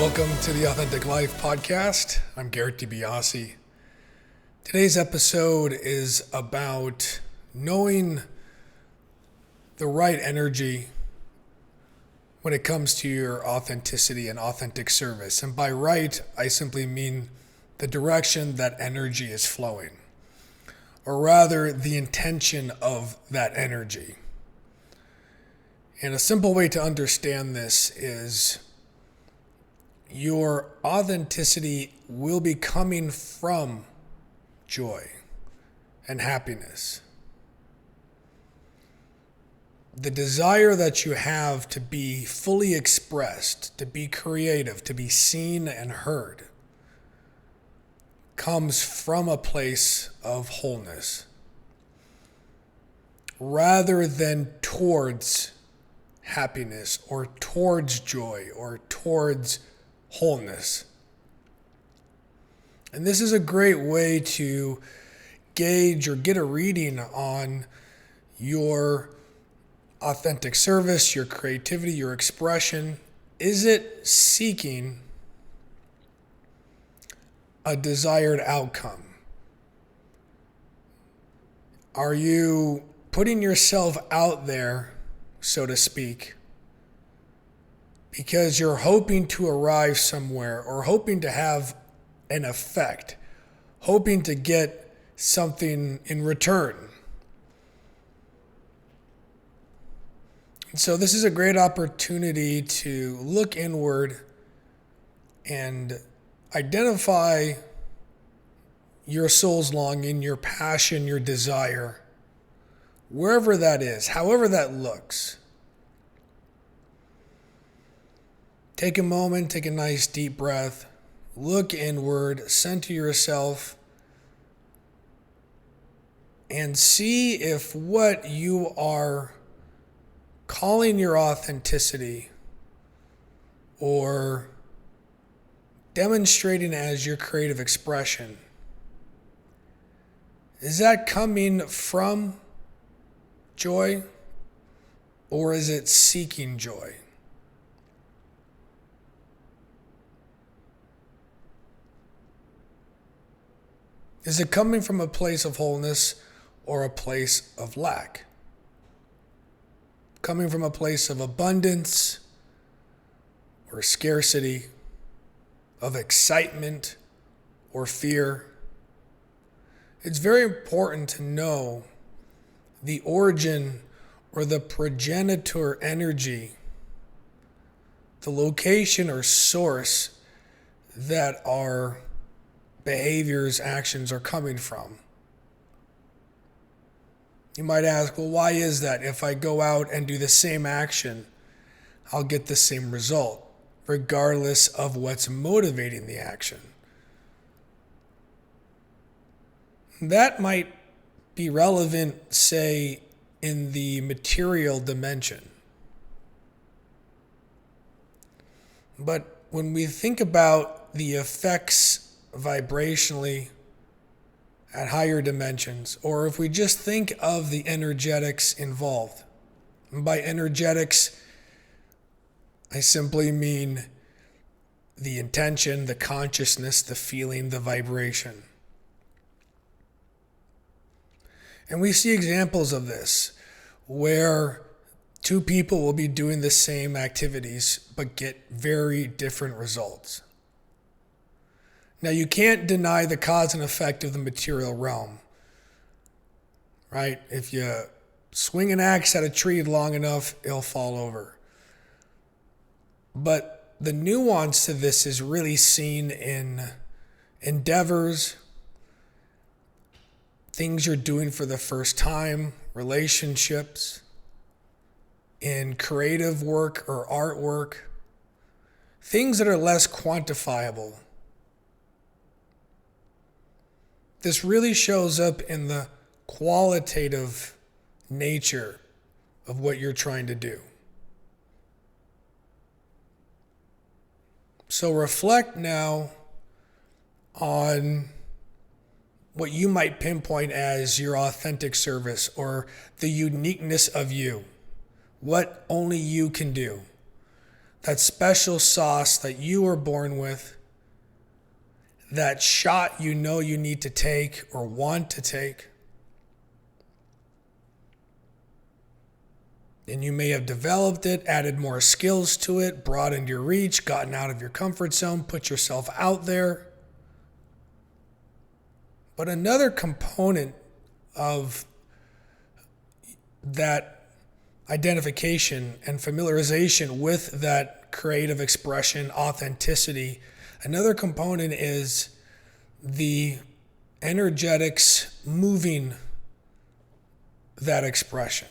welcome to the Authentic Life podcast. I'm Garrett DiBiase. Today's episode is about knowing the right energy when it comes to your authenticity and authentic service. And by right, I simply mean the direction that energy is flowing, or rather the intention of that energy. And a simple way to understand this is your authenticity will be coming from joy and happiness. The desire that you have to be fully expressed, to be creative, to be seen and heard, comes from a place of wholeness rather than towards happiness or towards joy or towards wholeness. And this is a great way to gauge or get a reading on your authentic service, your creativity, your expression. Is it seeking a desired outcome? Are you putting yourself out there, so to speak, because you're hoping to arrive somewhere or hoping to have an effect, hoping to get something in return? And so this is a great opportunity to look inward and identify your soul's longing, your passion, your desire, wherever that is, however that looks. Take a moment, take a nice deep breath, look inward, center yourself, and see if what you are calling your authenticity or demonstrating as your creative expression, is that coming from joy or is it seeking joy? Is it coming from a place of wholeness or a place of lack? Coming from a place of abundance or scarcity, of excitement or fear? It's very important to know the origin or the progenitor energy, the location or source that our behaviors, actions are coming from. You might ask, well, why is that? If I go out and do the same action, I'll get the same result, regardless of what's motivating the action. That might be relevant, say, in the material dimension. But when we think about the effects vibrationally at higher dimensions, or if we just think of the energetics involved. And by energetics, I simply mean the intention, the consciousness, the feeling, the vibration. And we see examples of this where two people will be doing the same activities but get very different results. Now, you can't deny the cause and effect of the material realm, right? If you swing an axe at a tree long enough, it'll fall over. But the nuance to this is really seen in endeavors, things you're doing for the first time, relationships, in creative work or artwork, things that are less quantifiable. This really shows up in the qualitative nature of what you're trying to do. So reflect now on what you might pinpoint as your authentic service or the uniqueness of you, what only you can do. that special sauce that you were born with, that shot you know you need to take or want to take. And you may have developed it, added more skills to it, broadened your reach, gotten out of your comfort zone, put yourself out there. But another component of that identification and familiarization with that creative expression, authenticity, another component is the energetics moving that expression.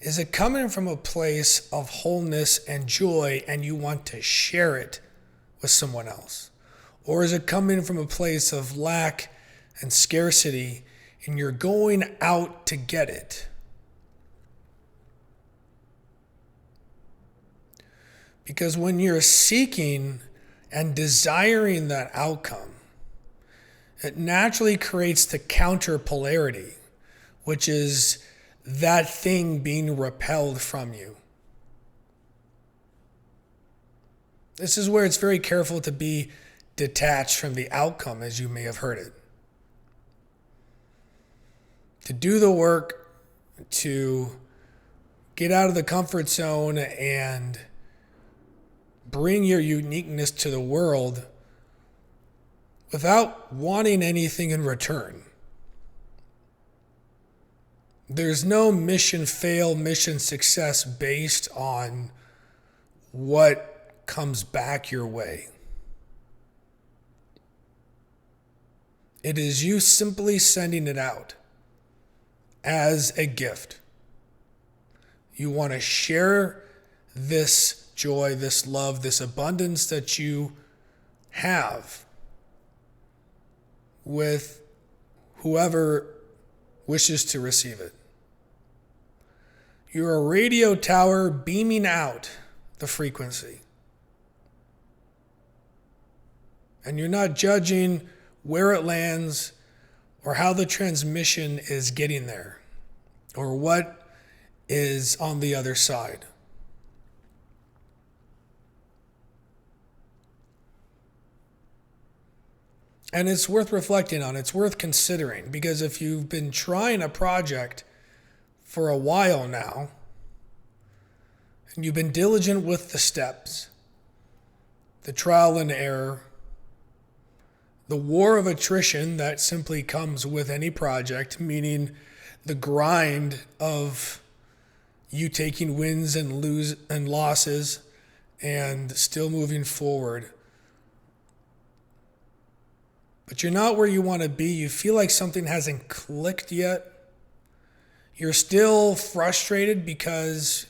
Is it coming from a place of wholeness and joy and you want to share it with someone else? Or is it coming from a place of lack and scarcity and you're going out to get it? Because when you're seeking and desiring that outcome, it naturally creates the counter polarity, which is that thing being repelled from you. This is where it's very careful to be detached from the outcome, as you may have heard it. To do the work, to get out of the comfort zone and bring your uniqueness to the world without wanting anything in return. There's no mission fail, mission success based on what comes back your way. It is you simply sending it out as a gift. You want to share this joy, this love, this abundance that you have with whoever wishes to receive it. You're a radio tower beaming out the frequency. And you're not judging where it lands or how the transmission is getting there or what is on the other side. And it's worth reflecting on. It's worth considering, because if you've been trying a project for a while now, and you've been diligent with the steps, the trial and error, the war of attrition that simply comes with any project, meaning the grind of you taking wins and losses and still moving forward. But you're not where you want to be. You feel like something hasn't clicked yet. You're still frustrated because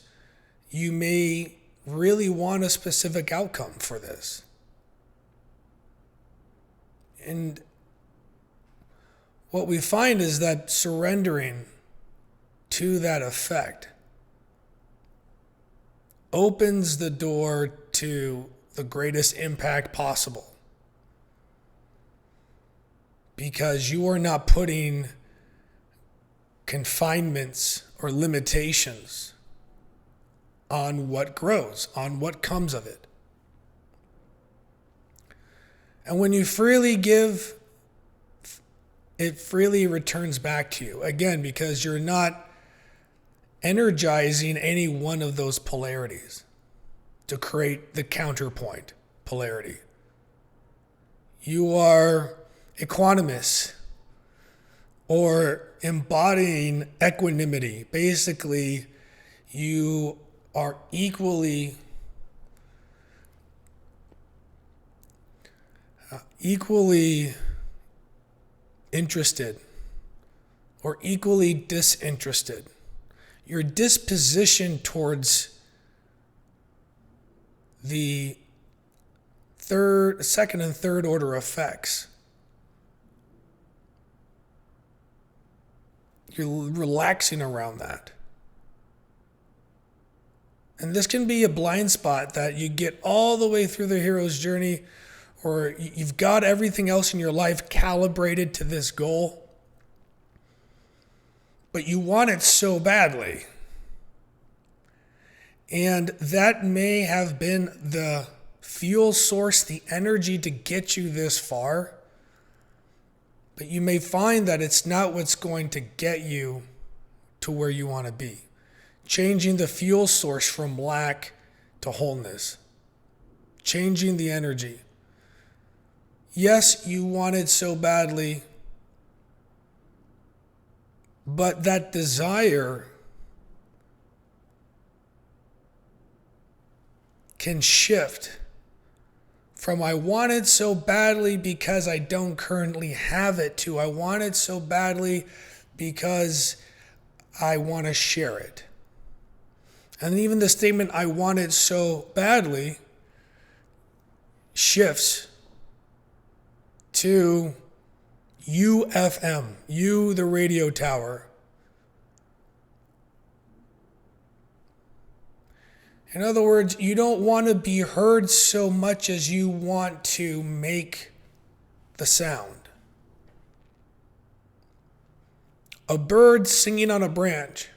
you may really want a specific outcome for this. And what we find is that surrendering to that effect opens the door to the greatest impact possible. Because you are not putting confinements or limitations on what grows, on what comes of it. And when you freely give, it freely returns back to you. Again, because you're not energizing any one of those polarities to create the counterpoint polarity. You are equanimous or embodying equanimity. Basically, you are equally interested or equally disinterested. Your disposition towards the second and third order effects. You're relaxing around that. And this can be a blind spot that you get all the way through the hero's journey, or you've got everything else in your life calibrated to this goal, but you want it so badly. And that may have been the fuel source, the energy to get you this far. But you may find that it's not what's going to get you to where you want to be. Changing the fuel source from lack to wholeness. Changing the energy. Yes, you want it so badly, but that desire can shift from I want it so badly because I don't currently have it to I want it so badly because I want to share it. And even the statement I want it so badly shifts to UFM, you the radio tower. In other words, you don't want to be heard so much as you want to make the sound. A bird singing on a branch.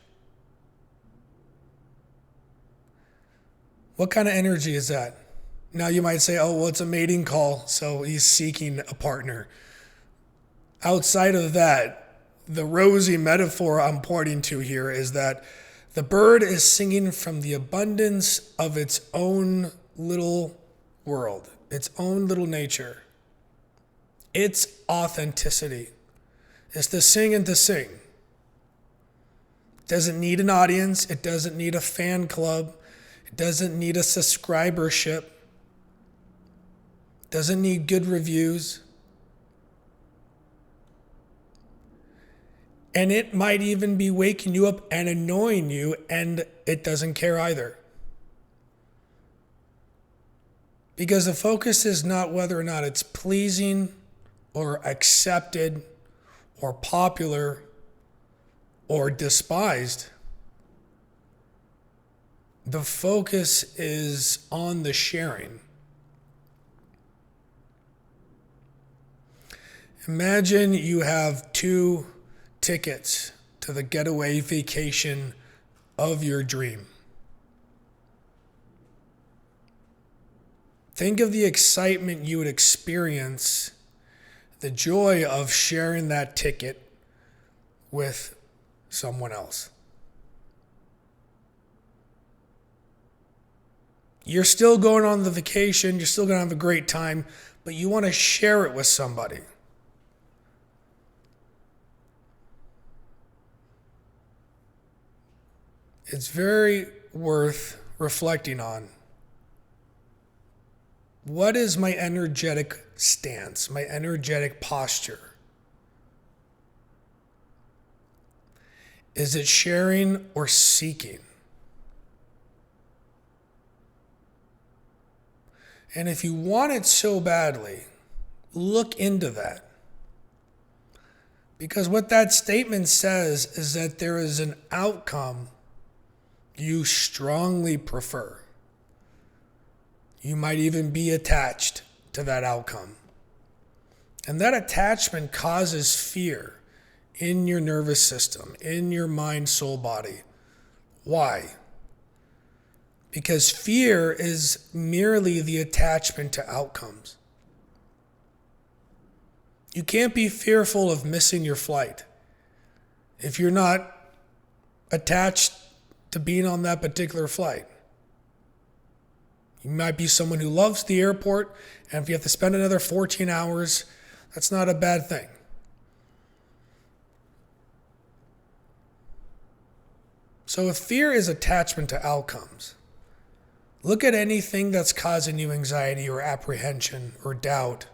What kind of energy is that? Now you might say, oh, well, it's a mating call, so he's seeking a partner. Outside of that, the rosy metaphor I'm pointing to here is that the bird is singing from the abundance of its own little world, its own little nature, its authenticity. It's to sing and to sing. It doesn't need an audience. It doesn't need a fan club. It doesn't need a subscribership. It doesn't need good reviews. And it might even be waking you up and annoying you, and it doesn't care either. Because the focus is not whether or not it's pleasing or accepted or popular or despised. The focus is on the sharing. Imagine you have 2 tickets to the getaway vacation of your dream. Think of the excitement you would experience, the joy of sharing that ticket with someone else. You're still going on the vacation, you're still going to have a great time, but you want to share it with somebody. It's very worth reflecting on. What is my energetic stance, my energetic posture? Is it sharing or seeking? And if you want it so badly, look into that. Because what that statement says is that there is an outcome you strongly prefer. You might even be attached to that outcome. And that attachment causes fear in your nervous system, in your mind, soul, body. Why? Because fear is merely the attachment to outcomes. You can't be fearful of missing your flight if you're not attached to being on that particular flight. You might be someone who loves the airport, and if you have to spend another 14 hours, that's not a bad thing. So if fear is attachment to outcomes, look at anything that's causing you anxiety or apprehension or doubt,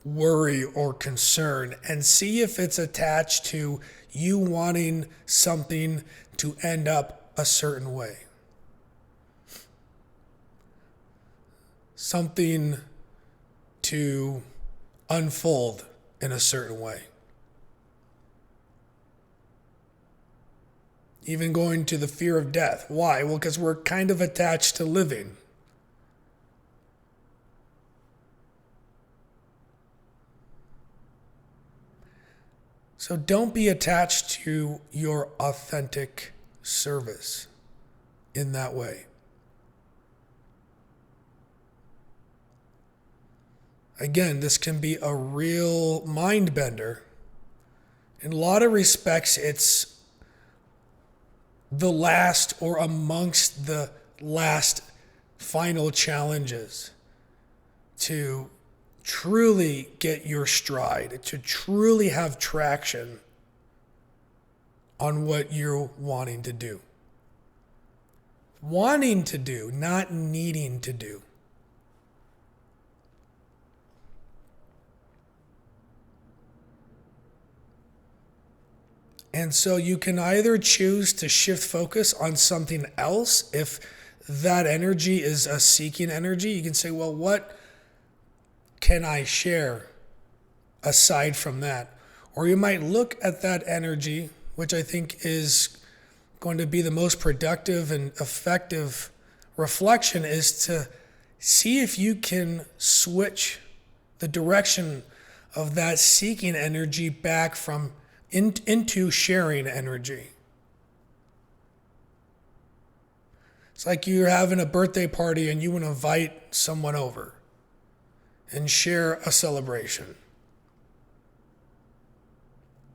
worry or concern, and see if it's attached to you wanting something to end up a certain way. Something to unfold in a certain way. Even going to the fear of death. Why? Well, because we're kind of attached to living. So don't be attached to your authentic service in that way. Again, this can be a real mind bender. In a lot of respects, it's the last or amongst the last final challenges to truly get your stride, to truly have traction on what you're wanting to do. Wanting to do, not needing to do. And so you can either choose to shift focus on something else. If that energy is a seeking energy, you can say, well, what can I share aside from that? Or you might look at that energy, which I think is going to be the most productive and effective reflection, is to see if you can switch the direction of that seeking energy back from into sharing energy. It's like you're having a birthday party and you want to invite someone over and share a celebration.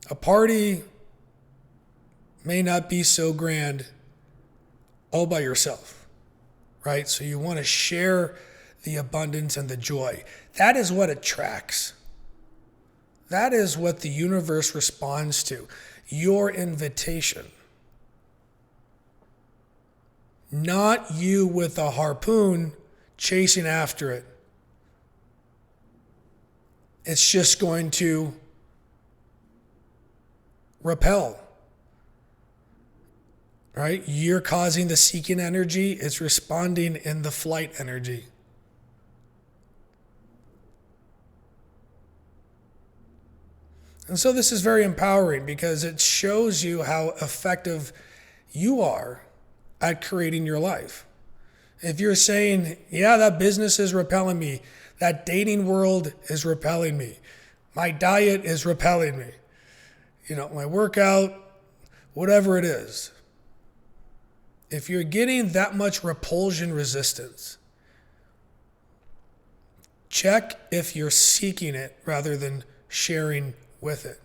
A party may not be so grand all by yourself, right? So you want to share the abundance and the joy. That is what attracts. That is what the universe responds to. Your invitation. Not you with a harpoon chasing after it. It's just going to repel. Right? You're causing the seeking energy. It's responding in the flight energy. And so this is very empowering because it shows you how effective you are at creating your life. If you're saying, yeah, that business is repelling me, that dating world is repelling me, my diet is repelling me, my workout, whatever it is. If you're getting that much repulsion resistance, check if you're seeking it rather than sharing with it.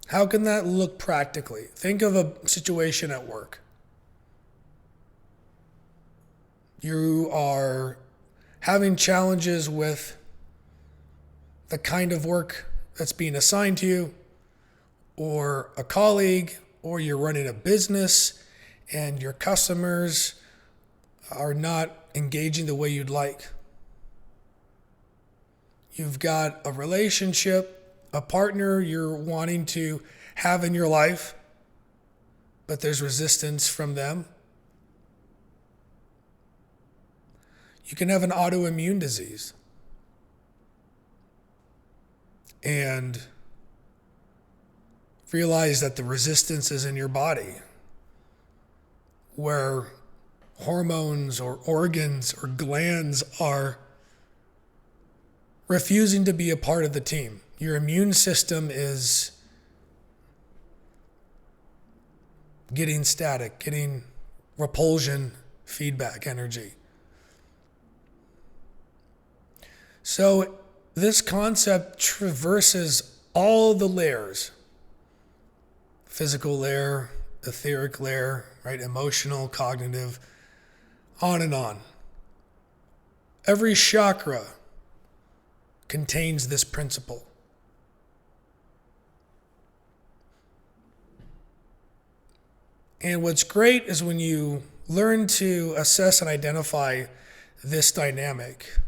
How can that look practically? Think of a situation at work. You are having challenges with the kind of work that's being assigned to you, or a colleague, or you're running a business and your customers are not engaging the way you'd like. You've got a relationship, a partner you're wanting to have in your life, but there's resistance from them. You can have an autoimmune disease and realize that the resistance is in your body, where hormones or organs or glands are refusing to be a part of the team. Your immune system is getting static, getting repulsion feedback energy. So this concept traverses all the layers: physical layer, etheric layer, right? Emotional, cognitive, on and on. Every chakra contains this principle. And what's great is when you learn to assess and identify this dynamic,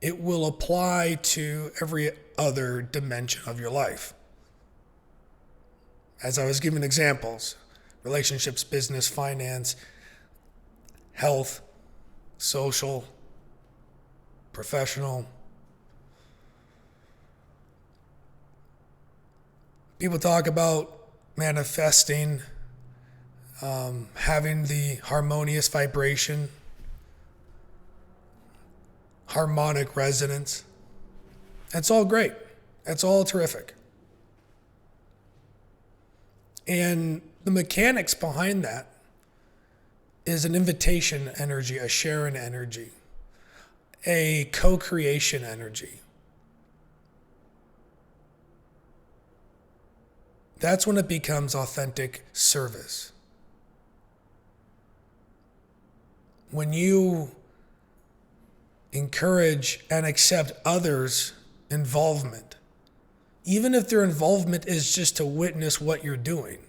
it will apply to every other dimension of your life. As I was giving examples, relationships, business, finance, health, social, professional. People talk about manifesting, having the harmonious vibration. harmonic resonance. That's all great. That's all terrific. And the mechanics behind that is an invitation energy, a sharing energy, a co-creation energy. That's when it becomes authentic service. When you encourage and accept others' involvement, even if their involvement is just to witness what you're doing.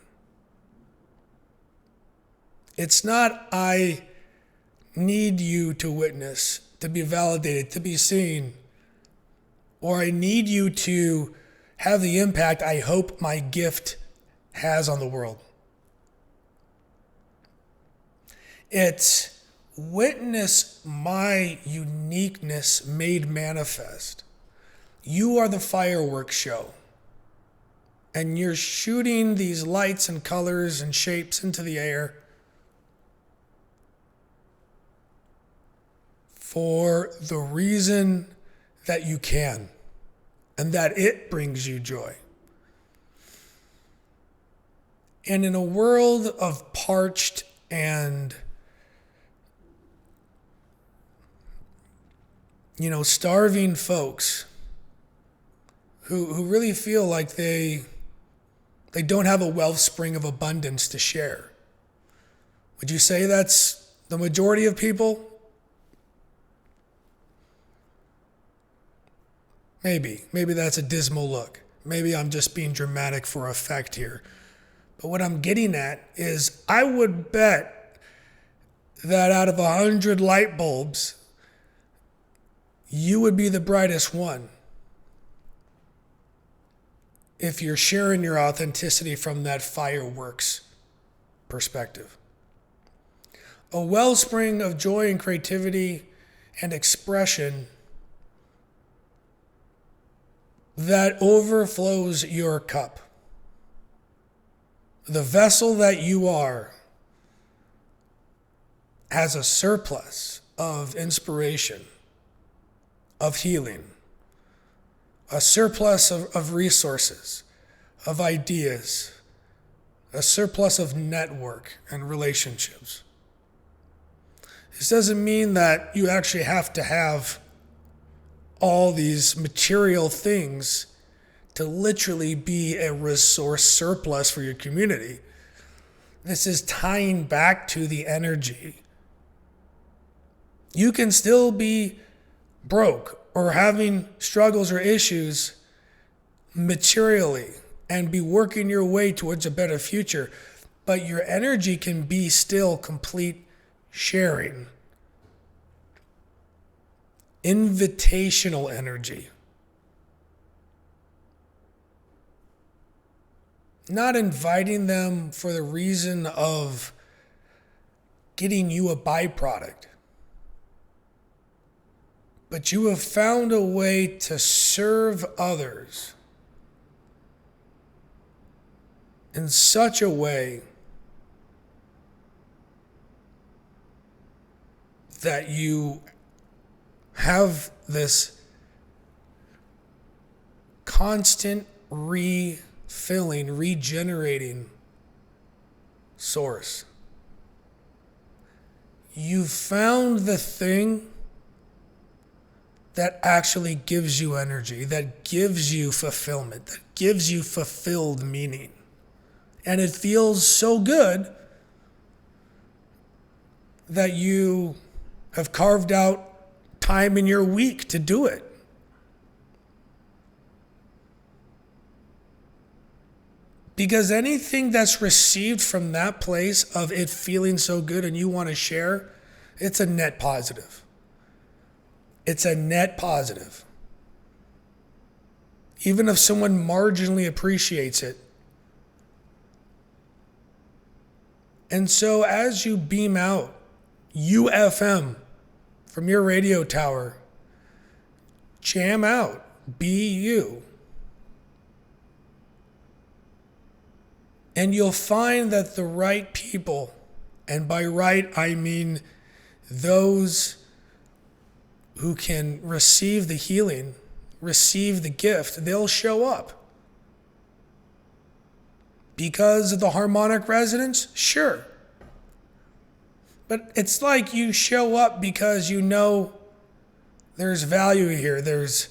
It's not, I need you to witness, to be validated, to be seen, or I need you to have the impact I hope my gift has on the world. It's witness my uniqueness made manifest. You are the fireworks show, and you're shooting these lights and colors and shapes into the air for the reason that you can, and that it brings you joy. And in a world of parched and starving folks who really feel like they don't have a wellspring of abundance to share. Would you say that's the majority of people? Maybe that's a dismal look. Maybe I'm just being dramatic for effect here. But what I'm getting at is I would bet that out of 100 light bulbs, you would be the brightest one if you're sharing your authenticity from that fireworks perspective. A wellspring of joy and creativity and expression that overflows your cup. The vessel that you are has a surplus of inspiration, of healing, a surplus of resources, of ideas, a surplus of network and relationships. This doesn't mean that you actually have to have all these material things to literally be a resource surplus for your community. This is tying back to the energy. You can still be broke or having struggles or issues materially and be working your way towards a better future, but your energy can be still complete sharing. Invitational energy. Not inviting them for the reason of getting you a byproduct. But you have found a way to serve others in such a way that you have this constant refilling, regenerating source. You found the thing that actually gives you energy, that gives you fulfillment, that gives you fulfilled meaning. And it feels so good that you have carved out time in your week to do it. Because anything that's received from that place of it feeling so good and you want to share, it's a net positive. It's a net positive. Even if someone marginally appreciates it. And so as you beam out UFM from your radio tower, jam out, be you. And you'll find that the right people, and by right I mean those who can receive the healing, receive the gift, they'll show up. Because of the harmonic resonance? Sure. But it's like you show up because you know there's value here. There's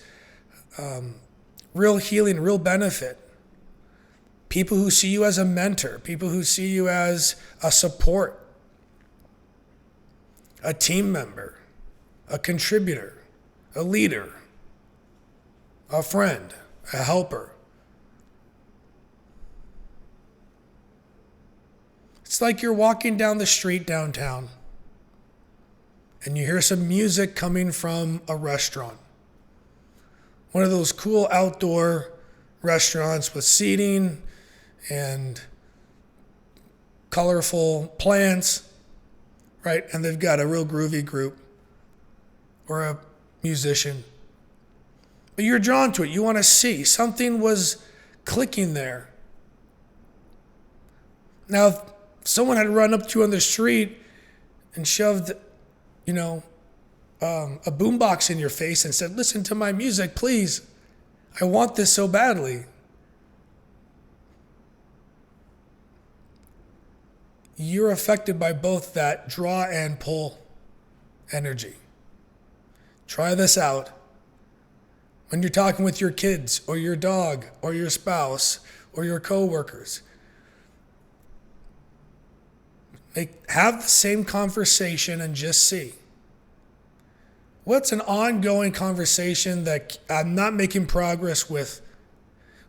real healing, real benefit. People who see you as a mentor, people who see you as a support, a team member, a contributor, a leader, a friend, a helper. It's like you're walking down the street downtown and you hear some music coming from a restaurant. One of those cool outdoor restaurants with seating and colorful plants, right? And they've got a real groovy group or a musician. But you're drawn to it. You want to see. Something was clicking there. Now, if someone had run up to you on the street and shoved, a boombox in your face and said, "Listen to my music, please. I want this so badly." You're affected by both that draw and pull energy. Try this out. When you're talking with your kids or your dog or your spouse or your coworkers, have the same conversation and just see. What's an ongoing conversation that I'm not making progress with?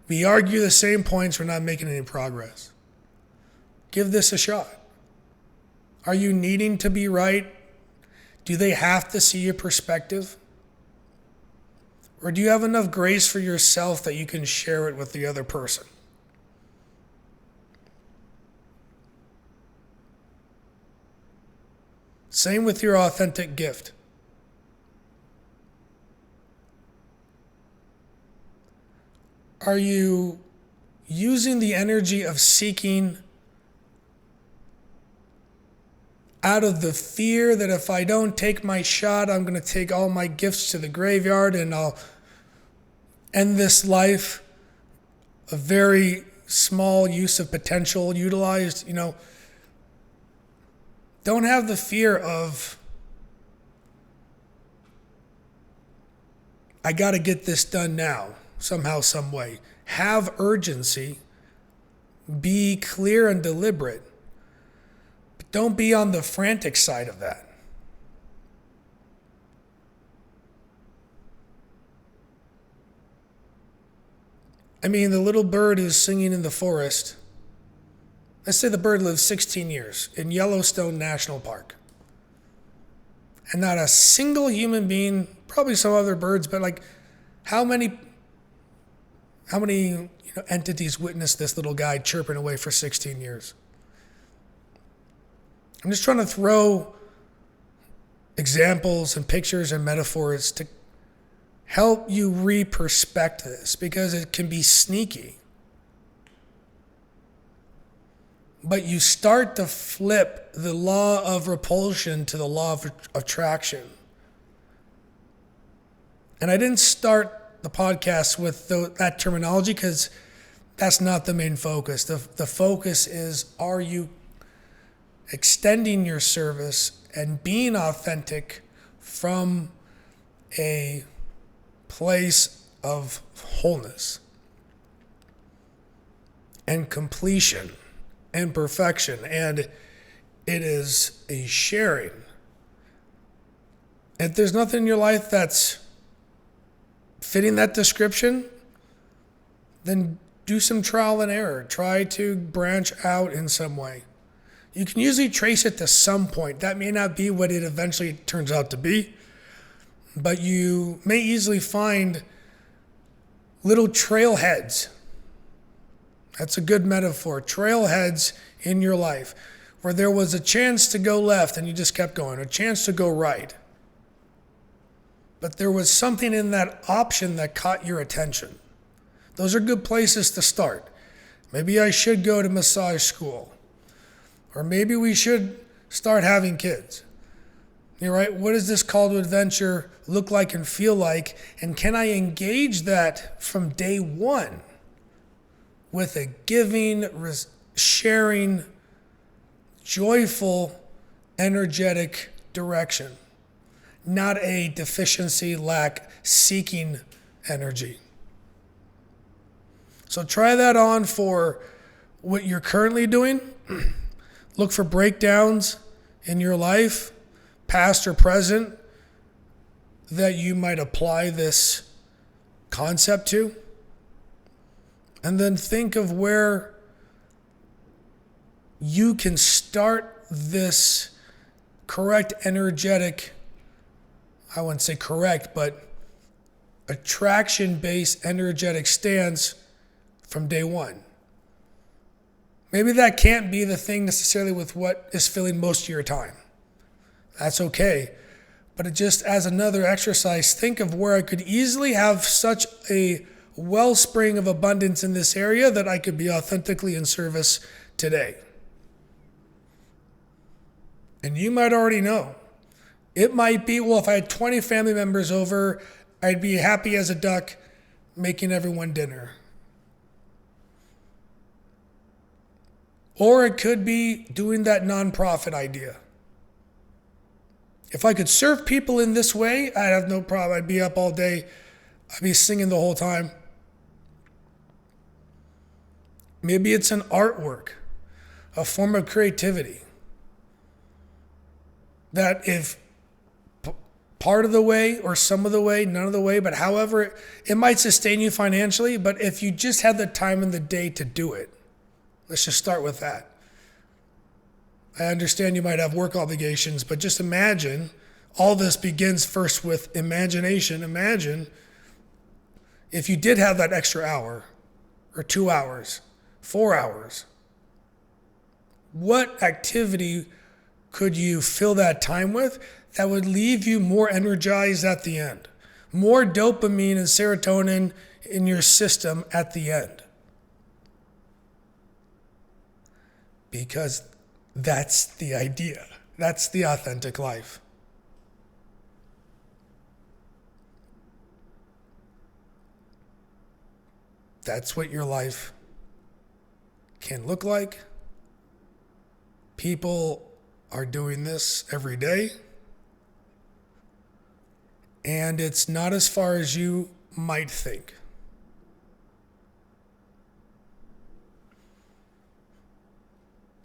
We argue the same points, we're not making any progress. Give this a shot. Are you needing to be right? Do they have to see your perspective? Or do you have enough grace for yourself that you can share it with the other person? Same with your authentic gift. Are you using the energy of seeking out of the fear that if I don't take my shot, I'm going to take all my gifts to the graveyard and I'll end this life, a very small use of potential utilized, Don't have the fear of, I got to get this done now, somehow, some way. Have urgency. Be clear and deliberate. But don't be on the frantic side of that. I mean, the little bird who's singing in the forest, let's say the bird lives 16 years in Yellowstone National Park. And not a single human being, probably some other birds, but how many entities witnessed this little guy chirping away for 16 years? I'm just trying to throw examples and pictures and metaphors to help you re-perspect this, because it can be sneaky. But you start to flip the law of repulsion to the law of attraction. And I didn't start the podcast with that terminology because that's not the main focus. The focus is, are you extending your service and being authentic from a place of wholeness and completion and perfection, and it is a sharing. If there's nothing in your life that's fitting that description, then do some trial and error. Try to branch out in some way. You can usually trace it to some point. That may not be what it eventually turns out to be, but you may easily find little trailheads. That's a good metaphor. Trailheads in your life where there was a chance to go left and you just kept going, a chance to go right. But there was something in that option that caught your attention. Those are good places to start. Maybe I should go to massage school. Or maybe we should start having kids. You're right. What does this call to adventure look like and feel like? And can I engage that from day one with a giving, sharing, joyful, energetic direction, not a deficiency, lack, seeking energy? So try that on for what you're currently doing. Look for breakdowns in your life, past or present, that you might apply this concept to. And then think of where you can start this correct energetic, I wouldn't say correct, but attraction-based energetic stance from day one. Maybe that can't be the thing necessarily with what is filling most of your time. That's okay. But it just as another exercise, think of where I could easily have such a wellspring of abundance in this area that I could be authentically in service today. And you might already know. It might be, well, if I had 20 family members over, I'd be happy as a duck making everyone dinner. Or it could be doing that nonprofit idea. If I could serve people in this way, I'd have no problem. I'd be up all day. I'd be singing the whole time. Maybe it's an artwork, a form of creativity. That if part of the way or some of the way, none of the way, but however, it might sustain you financially, but if you just had the time in the day to do it, let's just start with that. I understand you might have work obligations, but just imagine, all this begins first with imagination. Imagine if you did have that extra hour or 2 hours, 4 hours. What activity could you fill that time with that would leave you more energized at the end? More dopamine and serotonin in your system at the end. Because that's the idea. That's the authentic life. That's what your life can look like. People are doing this every day. And it's not as far as you might think.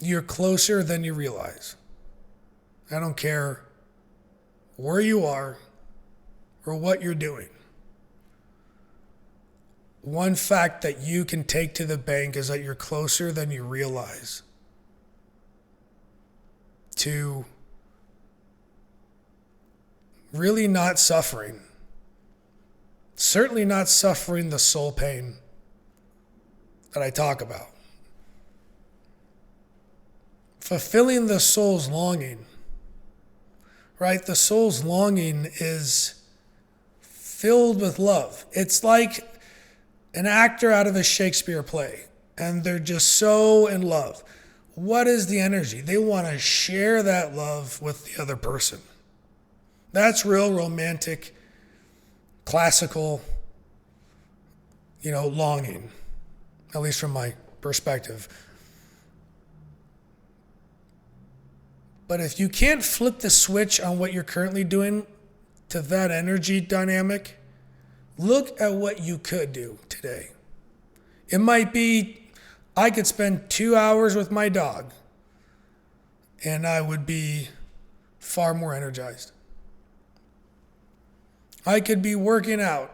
You're closer than you realize. I don't care where you are or what you're doing. One fact that you can take to the bank is that you're closer than you realize to really not suffering. Certainly not suffering the soul pain that I talk about. Fulfilling the soul's longing, right? The soul's longing is filled with love. It's like an actor out of a Shakespeare play, and they're just so in love. What is the energy? They want to share that love with the other person. That's real romantic, classical, longing, at least from my perspective. But if you can't flip the switch on what you're currently doing to that energy dynamic, look at what you could do today. It might be, I could spend 2 hours with my dog and I would be far more energized. I could be working out,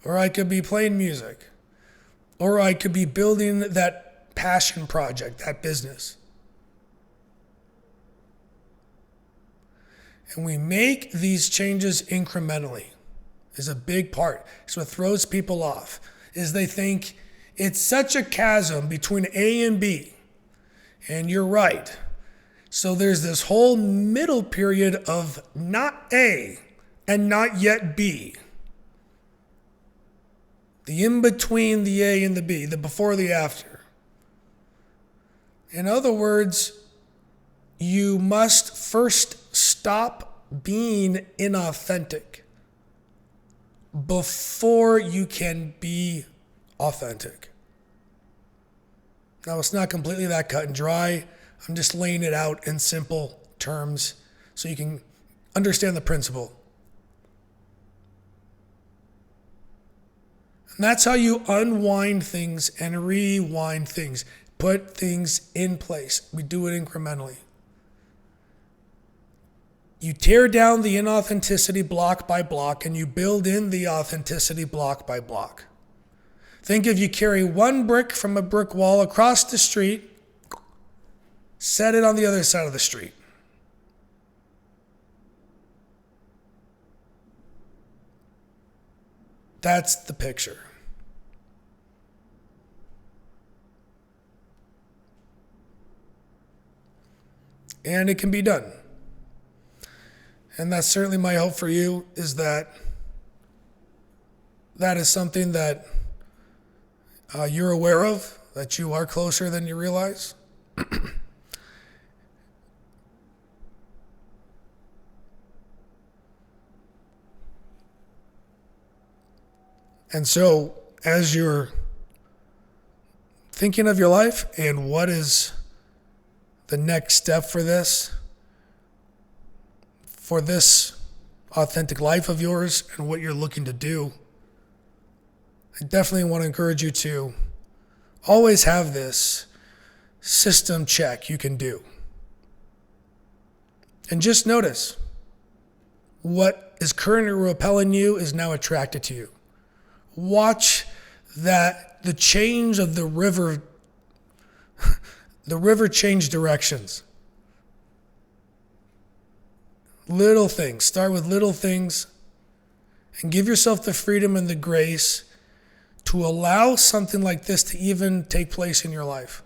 or I could be playing music, or I could be building that passion project, that business. And we make these changes incrementally is a big part. It's what throws people off, is they think it's such a chasm between A and B. And you're right. So there's this whole middle period of not A and not yet B. The in-between the A and the B, the before, the after. In other words, you must first stop being inauthentic before you can be authentic. Now, it's not completely that cut and dry. I'm just laying it out in simple terms so you can understand the principle. And that's how you unwind things and rewind things. Put things in place. We do it incrementally. You tear down the inauthenticity block by block, and you build in the authenticity block by block. Think if you carry one brick from a brick wall across the street, set it on the other side of the street. That's the picture. And it can be done. And that's certainly my hope for you, is that is something that you're aware of, that you are closer than you realize. And so, as you're thinking of your life and what is the next step for this authentic life of yours and what you're looking to do, I definitely want to encourage you to always have this system check you can do. And just notice what is currently repelling you is now attracted to you. Watch that the change of the river change directions. Little things. Start with little things and give yourself the freedom and the grace to allow something like this to even take place in your life.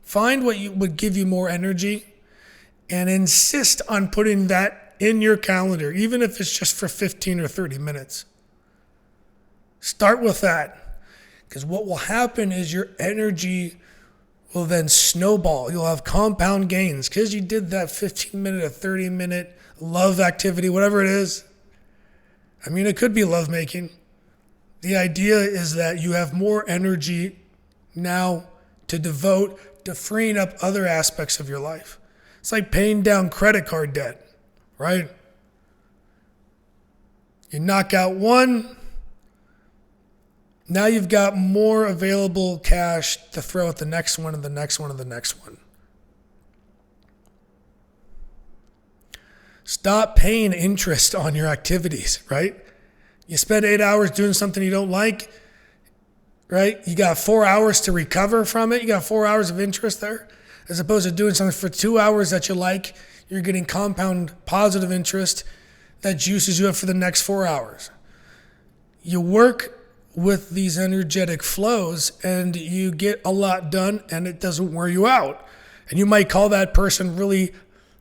Find what would give you more energy and insist on putting that in your calendar, even if it's just for 15 or 30 minutes. Start with that, because what will happen is your energy will then snowball. You'll have compound gains because you did that 15-minute or 30-minute love activity, whatever it is. I mean, it could be lovemaking. The idea is that you have more energy now to devote to freeing up other aspects of your life. It's like paying down credit card debt, right? You knock out one, now you've got more available cash to throw at the next one and the next one and the next one. Stop paying interest on your activities, right? You spend 8 hours doing something you don't like, right? You got 4 hours to recover from it. You got 4 hours of interest there. As opposed to doing something for 2 hours that you like, you're getting compound positive interest that juices you up for the next 4 hours. You work with these energetic flows and you get a lot done and it doesn't wear you out. And you might call that person really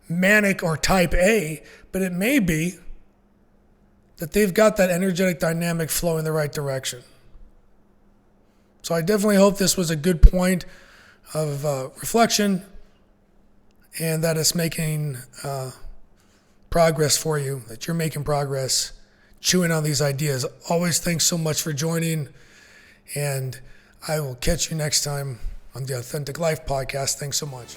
manic or type A, but it may be that they've got that energetic dynamic flow in the right direction. So I definitely hope this was a good point of reflection and that it's making progress for you, that you're making progress chewing on these ideas. Always thanks so much for joining, and I will catch you next time on the Authentic Life Podcast. Thanks so much.